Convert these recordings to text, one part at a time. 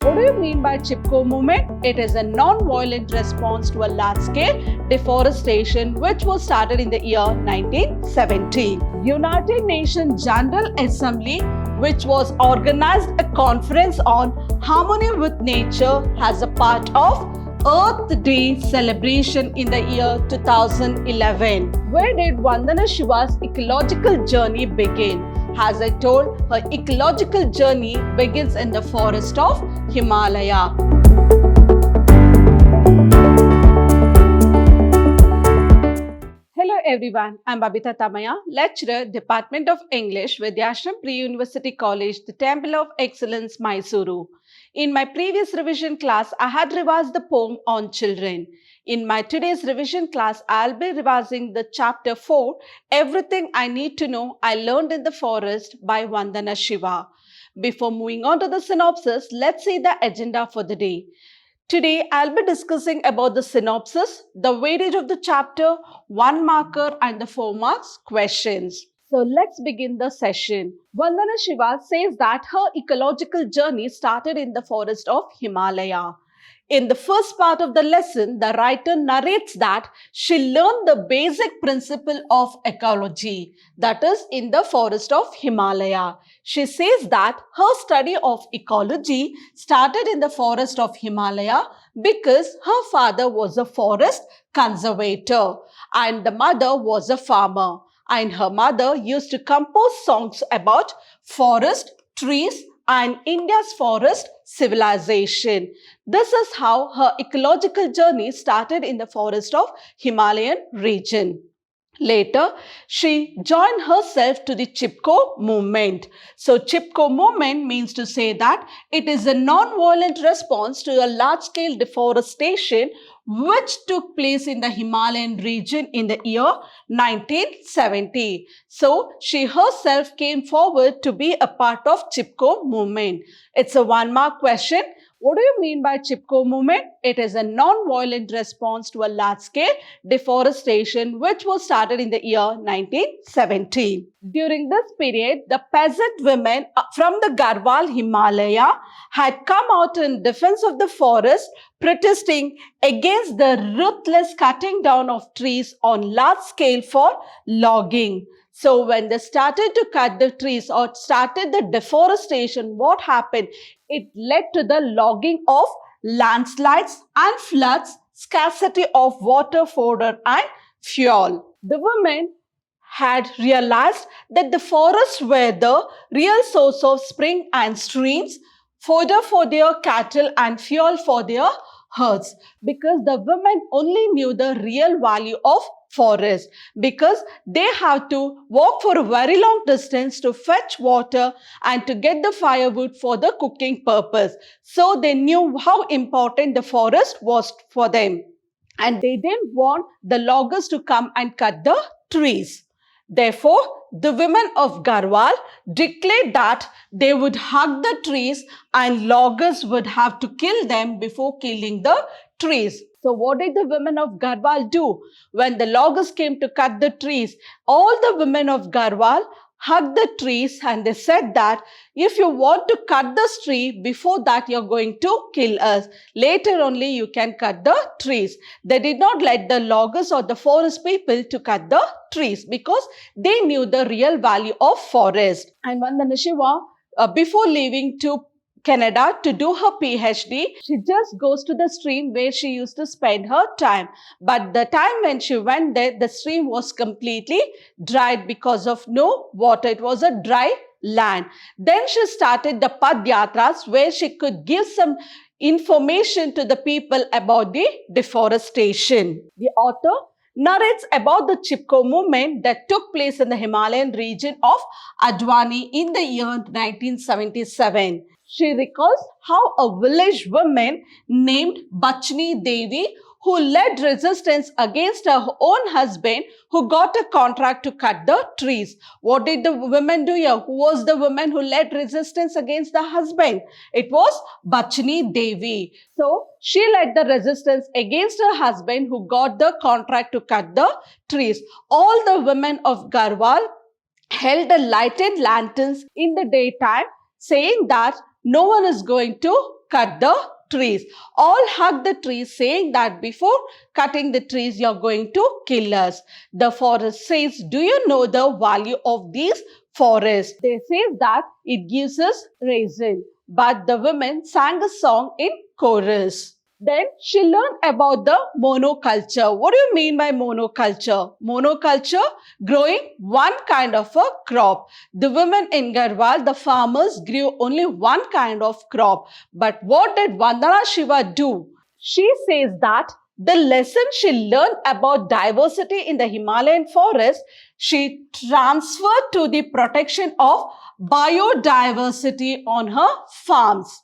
What do you mean by Chipko Movement? It is a non-violent response to a large-scale deforestation which was started in the year 1970. United Nations General Assembly, which was organized a conference on harmony with nature as a part of Earth Day celebration in the year 2011. Where did Vandana Shiva's ecological journey begin? As I told, her ecological journey begins in the forest of Himalaya. Hello everyone, I'm Babita Tamaya, lecturer, Department of English, Vidhyaashram Pre-University College, the Temple of Excellence, Mysuru. In my previous revision class, I had revised the poem on children. In my today's revision class, I'll be revising the chapter 4, Everything I Need to Know I Learned in the Forest by Vandana Shiva. Before moving on to the synopsis, let's see the agenda for the day. Today, I'll be discussing about the synopsis, the weightage of the chapter, 1 marker and the 4 marks questions. So let's begin the session. Vandana Shiva says that her ecological journey started in the forest of Himalaya. In the first part of the lesson, the writer narrates that she learned the basic principle of ecology, that is in the forest of Himalaya. She says that her study of ecology started in the forest of Himalaya because her father was a forest conservator and the mother was a farmer. And her mother used to compose songs about forest, trees, and India's forest civilization. This is how her ecological journey started in the forest of Himalayan region. Later, she joined herself to the Chipko Movement. So, Chipko Movement means to say that it is a non-violent response to a large-scale deforestation which took place in the Himalayan region in the year 1970. So, she herself came forward to be a part of Chipko Movement. It's a 1-mark question. What do you mean by Chipko Movement? It is a non-violent response to a large-scale deforestation which was started in the year 1970. During this period, the peasant women from the Garhwal Himalaya had come out in defense of the forest, protesting against the ruthless cutting down of trees on large scale for logging. So when they started to cut the trees or started the deforestation, what happened? It led to the logging of landslides and floods, scarcity of water, fodder and fuel. The women had realized that the forests were the real source of spring and streams, fodder for their cattle and fuel for their herds, because the women only knew the real value of forest, because they have to walk for a very long distance to fetch water and to get the firewood for the cooking purpose. So they knew how important the forest was for them, and they didn't want the loggers to come and cut the trees. Therefore, the women of Garhwal declared that they would hug the trees and loggers would have to kill them before killing the trees. So what did the women of Garhwal do? When the loggers came to cut the trees, all the women of Garhwal hugged the trees and they said that if you want to cut this tree, before that you're going to kill us. Later only you can cut the trees. They did not let the loggers or the forest people to cut the trees because they knew the real value of forest. And Vandana Shiva, before leaving to Canada to do her PhD, she just goes to the stream where she used to spend her time. But the time when she went there, the stream was completely dried because of no water. It was a dry land. Then she started the Padyatras where she could give some information to the people about the deforestation. The author narrates about the Chipko movement that took place in the Himalayan region of Advani in the year 1977. She recalls how a village woman named Bachni Devi who led resistance against her own husband who got a contract to cut the trees. What did the women do here? Who was the woman who led resistance against the husband? It was Bachni Devi. So she led the resistance against her husband who got the contract to cut the trees. All the women of Garhwal held the lighted lanterns in the daytime, saying that no one is going to cut the trees. All hug the trees, saying that before cutting the trees, you're going to kill us. The forest says, do you know the value of these forests? They say that it gives us reason. But the women sang a song in chorus. Then she learned about the monoculture. What do you mean by monoculture? Monoculture, growing one kind of a crop. The women in Garhwal, the farmers, grew only one kind of crop. But what did Vandana Shiva do? She says that the lesson she learned about diversity in the Himalayan forest, she transferred to the protection of biodiversity on her farms.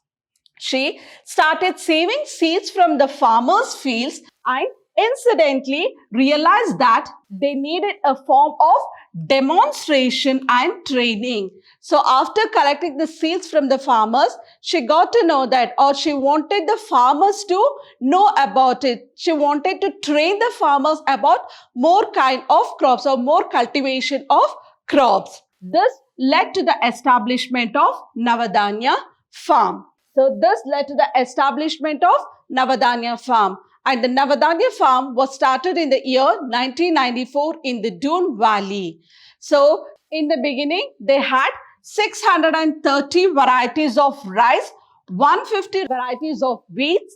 She started saving seeds from the farmers' fields and incidentally realized that they needed a form of demonstration and training. So after collecting the seeds from the farmers, she got to know that, or she wanted the farmers to know about it. She wanted to train the farmers about more kind of crops or more cultivation of crops. This led to the establishment of Navadanya farm. So this led to the establishment of Navadanya farm. And the Navadanya farm was started in the year 1994 in the Doon Valley. So in the beginning, they had 630 varieties of rice, 150 varieties of wheat,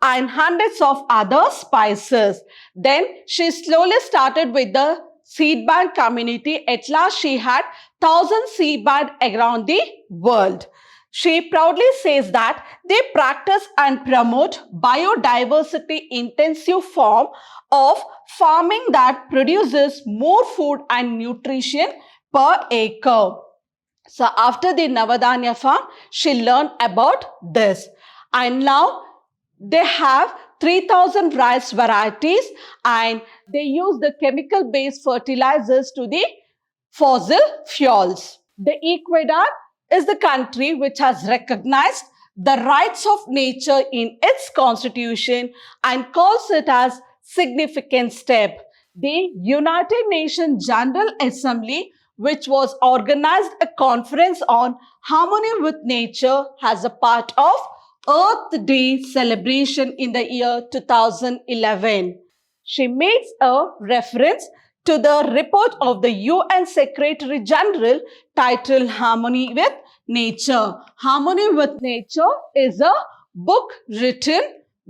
and hundreds of other spices. Then she slowly started with the seed bank community. At last, she had 1,000 seed banks around the world. She proudly says that they practice and promote biodiversity intensive form of farming that produces more food and nutrition per acre. So after the Navadanya farm, she learned about this. And now they have 3,000 rice varieties and they use the chemical-based fertilizers to the fossil fuels. The Ecuador is the country which has recognized the rights of nature in its constitution and calls it as significant step. The United Nations General Assembly, which was organized a conference on harmony with nature as a part of Earth Day celebration in the year 2011. She makes a reference to the report of the UN Secretary General titled Harmony with Nature. Harmony with Nature is a book written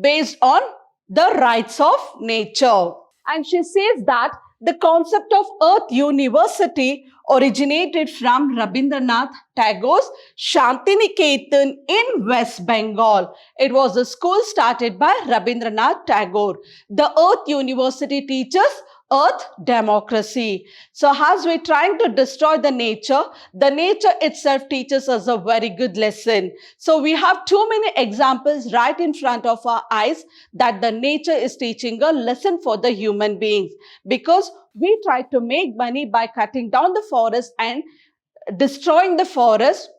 based on the rights of nature. And she says that the concept of Earth University originated from Rabindranath Tagore's Shantiniketan in West Bengal. It was a school started by Rabindranath Tagore. The Earth University teaches Earth democracy. So as we're trying to destroy the nature itself teaches us a very good lesson. So we have too many examples right in front of our eyes that the nature is teaching a lesson for the human beings. Because we try to make money by cutting down the forest and destroying the forest.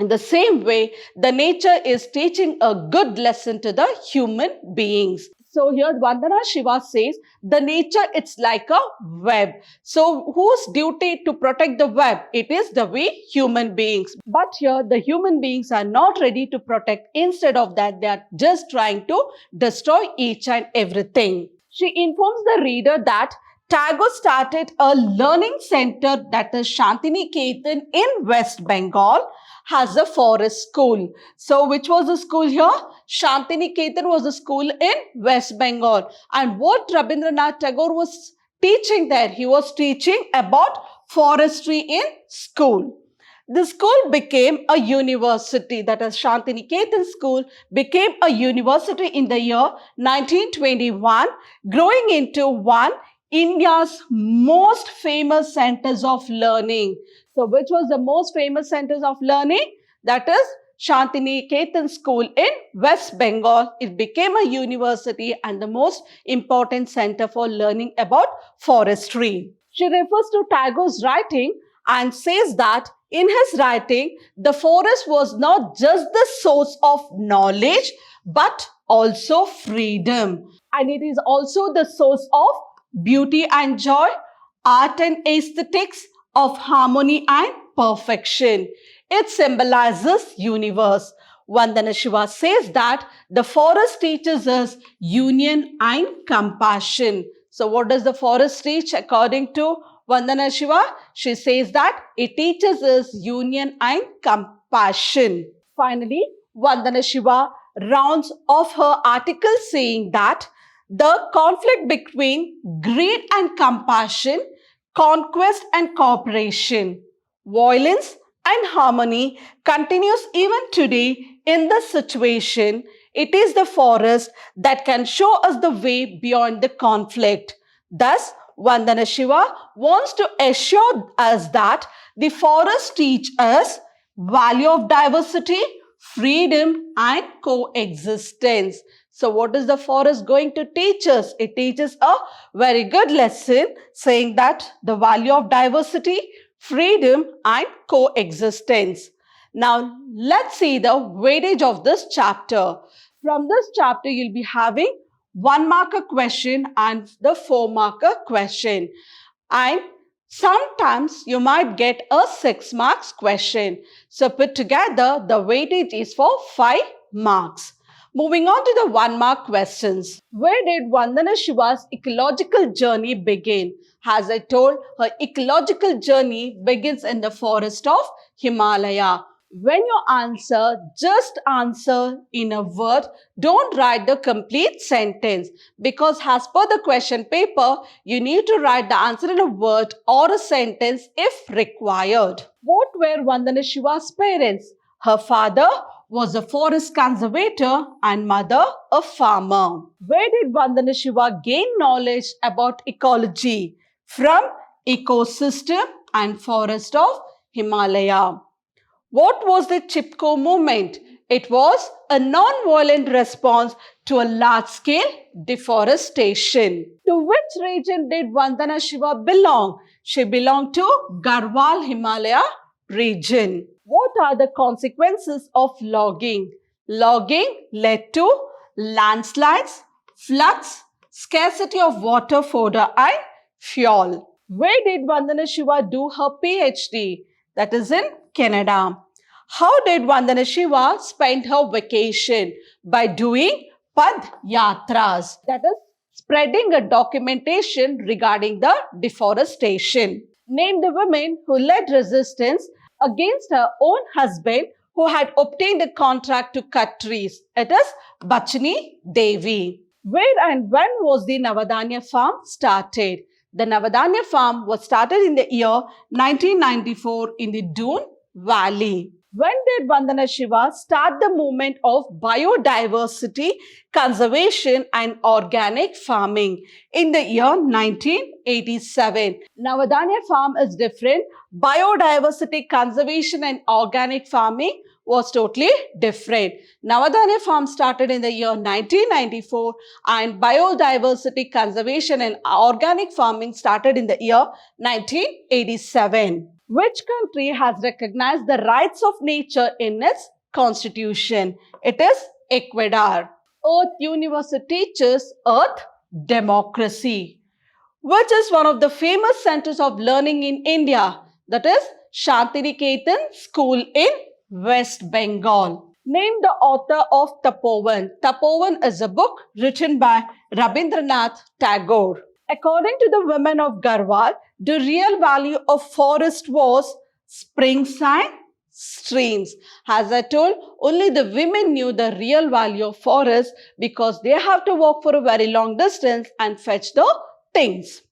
In the same way, the nature is teaching a good lesson to the human beings. So here Vandana Shiva says, the nature, it's like a web. So whose duty to protect the web? It is the we human beings. But here the human beings are not ready to protect. Instead of that, they are just trying to destroy each and everything. She informs the reader that Tagore started a learning center, that is Shantiniketan in West Bengal, has a forest school. So which was the school here? Shantiniketan was a school in West Bengal. And what Rabindranath Tagore was teaching there? He was teaching about forestry in school. The school became a university, that is Shantiniketan school became a university in the year 1921, growing into one India's most famous centers of learning. So which was the most famous centers of learning? That is Shantiniketan school in West Bengal. It became a university and the most important center for learning about forestry. She refers to Tagore's writing and says that in his writing, the forest was not just the source of knowledge, but also freedom. And it is also the source of beauty and joy, art and aesthetics, of harmony and perfection. It symbolizes universe. Vandana Shiva says that the forest teaches us union and compassion. So what does the forest teach according to Vandana Shiva? She says that it teaches us union and compassion. Finally, Vandana Shiva rounds off her article saying that the conflict between greed and compassion, conquest and cooperation, violence and harmony continues even today. In this situation, it is the forest that can show us the way beyond the conflict. Thus, Vandana Shiva wants to assure us that the forest teach us value of diversity, freedom and coexistence. So what is the forest going to teach us? It teaches a very good lesson saying that the value of diversity, freedom and coexistence. Now let's see the weightage of this chapter. From this chapter you'll be having 1 marker question and the 4 marker question. And sometimes you might get a 6 marks question. So put together the weightage is for 5 marks. Moving on to the 1 mark questions. Where did Vandana Shiva's ecological journey begin? As I told, her ecological journey begins in the forest of Himalaya. When you answer, just answer in a word. Don't write the complete sentence because as per the question paper, you need to write the answer in a word or a sentence if required. What were Vandana Shiva's parents? Her father was a forest conservator and mother a farmer. Where did Vandana Shiva gain knowledge about ecology? From ecosystem and forest of Himalaya. What was the Chipko movement? It was a non-violent response to a large-scale deforestation. To which region did Vandana Shiva belong? She belonged to Garhwal Himalaya region. What are the consequences of logging? Logging led to landslides, floods, scarcity of water, fodder and fuel. Where did Vandana Shiva do her PhD? That is in Canada. How did Vandana Shiva spend her vacation? By doing Pad Yatras, that is spreading a documentation regarding the deforestation. Name the women who led resistance against her own husband who had obtained a contract to cut trees. It is Bachani Devi. Where and when was the Navadanya farm started? The Navadanya farm was started in the year 1994 in the Doon Valley. When did Vandana Shiva start the movement of biodiversity, conservation and organic farming? In the year 1987. Navadanya farm is different. Biodiversity, conservation and organic farming was totally different. Navadanya farm started in the year 1994 and biodiversity, conservation and organic farming started in the year 1987. Which country has recognized the rights of nature in its constitution? It is Ecuador. Earth University teaches Earth democracy. Which is one of the famous centers of learning in India? That is Shantiniketan School in West Bengal. Name the author of Tapovan. Tapovan is a book written by Rabindranath Tagore. According to the women of Garhwal, the real value of forest was springs and streams. As I told, only the women knew the real value of forest because they have to walk for a very long distance and fetch the things.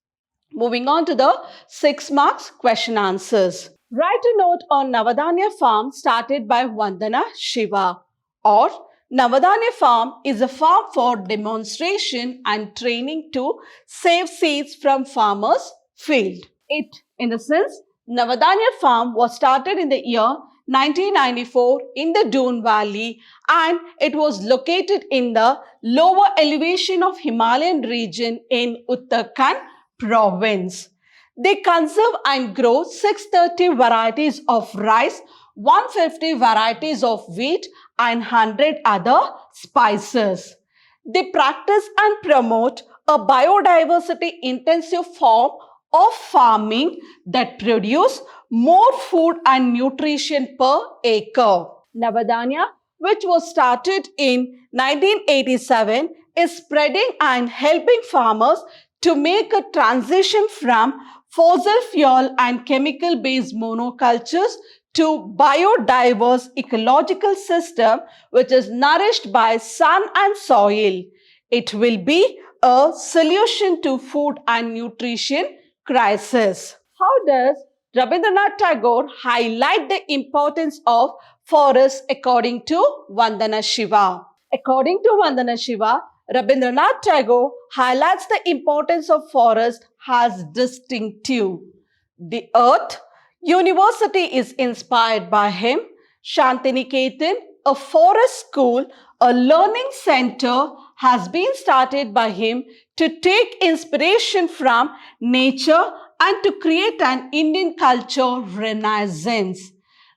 Moving on to the 6 marks question answers. Write a note on Navadanya farm started by Vandana Shiva. Or Navadanya farm is a farm for demonstration and training to save seeds from farmers' field. It, in the sense, Navadanya farm was started in the year 1994 in the Doon Valley and it was located in the lower elevation of Himalayan region in Uttarakhand province. They conserve and grow 630 varieties of rice, 150 varieties of wheat and 100 other spices. They practice and promote a biodiversity intensive form of farming that produce more food and nutrition per acre. Navadanya which was started in 1987, is spreading and helping farmers to make a transition from fossil fuel and chemical-based monocultures to biodiverse ecological system which is nourished by sun and soil. It will be a solution to food and nutrition crisis. How does Rabindranath Tagore highlight the importance of forests according to Vandana Shiva? According to Vandana Shiva, Rabindranath Tagore highlights the importance of forest as distinctive. The Earth University is inspired by him. Shantiniketan, a forest school, a learning center, has been started by him to take inspiration from nature and to create an Indian culture renaissance.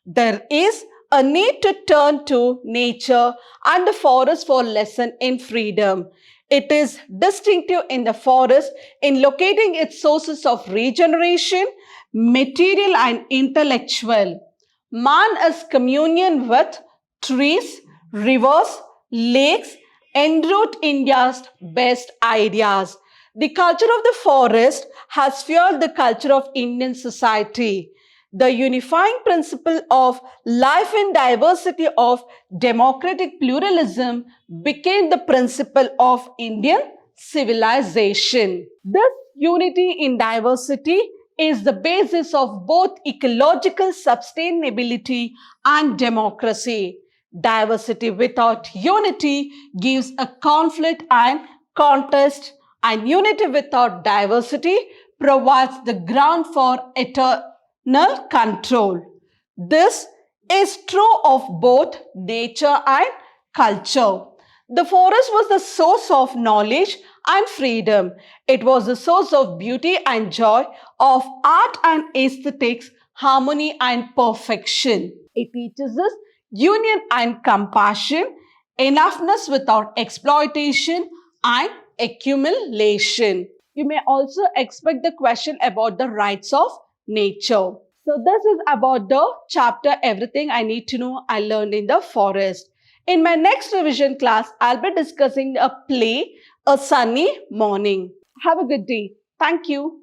There is a need to turn to nature and the forest for lesson in freedom. It is distinctive in the forest in locating its sources of regeneration, material and intellectual. Man is communion with trees, rivers, lakes, enroot India's best ideas. The culture of the forest has fueled the culture of Indian society. The unifying principle of life in diversity of democratic pluralism became the principle of Indian civilization. This unity in diversity is the basis of both ecological sustainability and democracy. Diversity without unity gives a conflict and contest, and unity without diversity provides the ground for eternal control. This is true of both nature and culture. The forest was the source of knowledge and freedom. It was the source of beauty and joy, of art and aesthetics, harmony and perfection. It teaches us union and compassion, enoughness without exploitation and accumulation. You may also expect the question about the rights of nature. So this is about the chapter Everything I Need to Know I Learned in the Forest. In my next revision class, I'll be discussing a play, A Sunny Morning. Have a good day. Thank you.